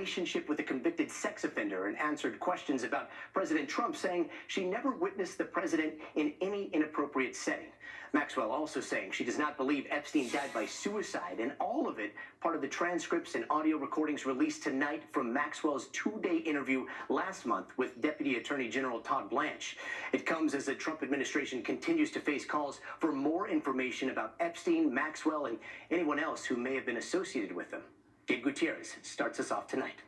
relationship with a convicted sex offender and answered questions about President Trump, saying she never witnessed the president in any inappropriate setting. Maxwell also saying she does not believe Epstein died by suicide, and all of it part of the transcripts and audio recordings released tonight from Maxwell's two-day interview last month with Deputy Attorney General Todd Blanche. It comes as the Trump administration continues to face calls for more information about Epstein, Maxwell, and anyone else who may have been associated with them. Gabe Gutierrez starts us off tonight.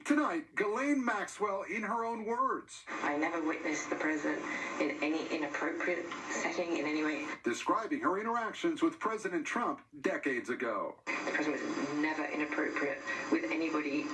Tonight, Ghislaine Maxwell in her own words. I never witnessed the president in any inappropriate setting in any way. Describing her interactions with President Trump decades ago. The president was never inappropriate with anybody.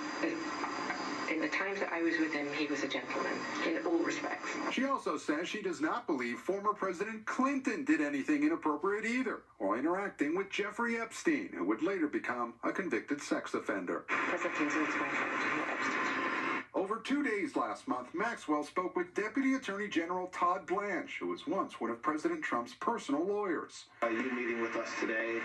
In the times that I was with him, he was a gentleman in all respects. She also says she does not believe former President Clinton did anything inappropriate either, while interacting with Jeffrey Epstein, who would later become a convicted sex offender. President Clinton was my friend, not Epstein. Over 2 days last month, Maxwell spoke with Deputy Attorney General Todd Blanche, who was once one of President Trump's personal lawyers. You meeting with us today,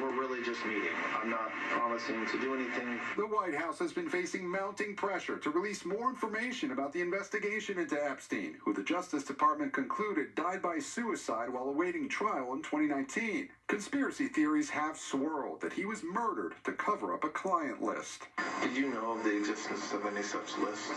we're really just meeting. I'm not promising to do anything. The White House has been facing mounting pressure to release more information about the investigation into Epstein, who the Justice Department concluded died by suicide while awaiting trial in 2019. Conspiracy theories have swirled that he was murdered to cover up a client list. Did you know of the existence of any such list?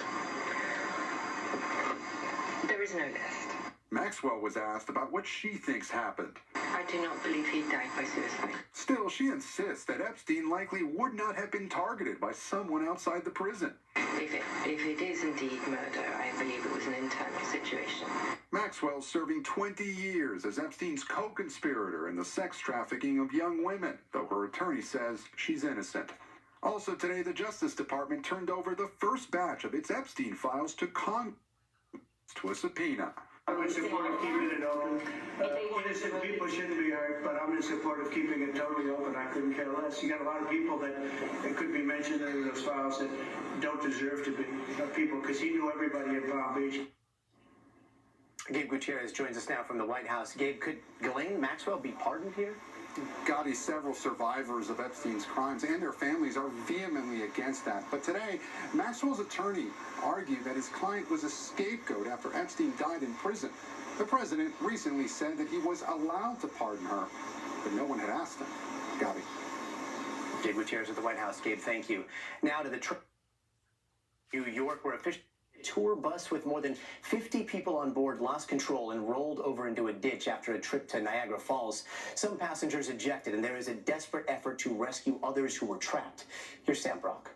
There is no list. Maxwell was asked about what she thinks happened. I do not believe he died by suicide. Still, she insists that Epstein likely would not have been targeted by someone outside the prison. If it is indeed murder, I believe it was an internal situation. Maxwell's serving 20 years as Epstein's co-conspirator in the sex trafficking of young women, though her attorney says she's innocent. Also today, the Justice Department turned over the first batch of its Epstein files to Congress to a subpoena. I'm in support of keeping it open. Innocent people shouldn't be hurt, but I'm in support of keeping it totally open. I couldn't care less. You got a lot of people that could be mentioned in those files that don't deserve to be people, because he knew everybody in Palm Beach. Gabe Gutierrez joins us now from the White House. Gabe, could Ghislaine Maxwell be pardoned here? Gotti, several survivors of Epstein's crimes and their families are vehemently against that. But today, Maxwell's attorney argued that his client was a scapegoat after Epstein died in prison. The president recently said that he was allowed to pardon her, but no one had asked him. Gotti. Gabe Gutierrez at the White House. Gabe, thank you. Now to the New York, where officials tour bus with more than 50 people on board lost control and rolled over into a ditch after a trip to Niagara Falls. Some passengers ejected, and there is a desperate effort to rescue others who were trapped. Here's Sam Brock.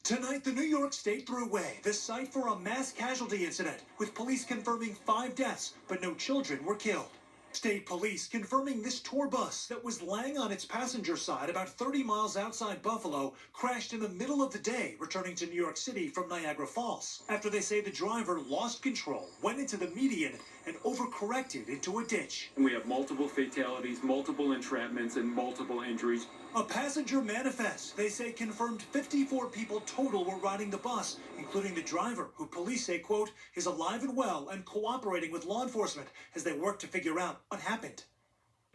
Tonight, the New York State Thruway, the site for a mass casualty incident, with police confirming 5 deaths, but no children were killed. State police confirming this tour bus that was laying on its passenger side about 30 miles outside Buffalo crashed in the middle of the day, returning to New York City from Niagara Falls, after they say the driver lost control, went into the median, and overcorrected into a ditch. We have multiple fatalities, multiple entrapments, and multiple injuries. A passenger manifest, they say, confirmed 54 people total were riding the bus, including the driver, who police say, quote, is alive and well and cooperating with law enforcement as they work to figure out what happened.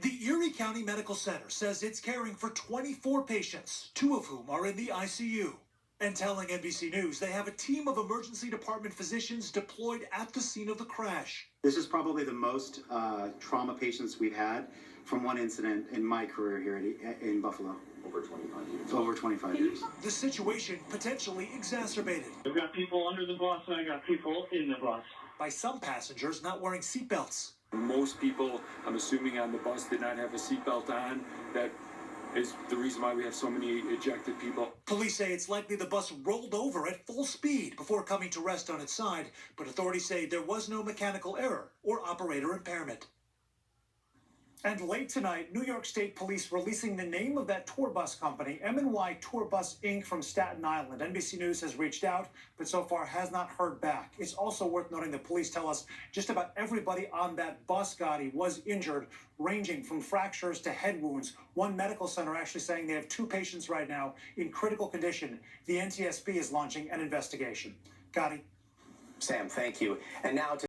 The Erie County Medical Center says it's caring for 24 patients, 2 of whom are in the ICU. And telling NBC News they have a team of emergency department physicians deployed at the scene of the crash. This is probably the most trauma patients we've had from one incident in my career here in Buffalo. Over 25 years. Over 25 years. The situation potentially exacerbated. I've got people under the bus and I got people in the bus. By some passengers not wearing seatbelts. Most people, I'm assuming, on the bus did not have a seatbelt on. That is the reason why we have so many ejected people. Police say it's likely the bus rolled over at full speed before coming to rest on its side, but authorities say there was no mechanical error or operator impairment. And late tonight, New York State Police releasing the name of that tour bus company, M&Y Tour Bus Inc. from Staten Island. NBC News has reached out, but so far has not heard back. It's also worth noting that police tell us just about everybody on that bus, Gotti, was injured, ranging from fractures to head wounds. One medical center actually saying they have 2 patients right now in critical condition. The NTSB is launching an investigation. Gotti. Sam, thank you. And now to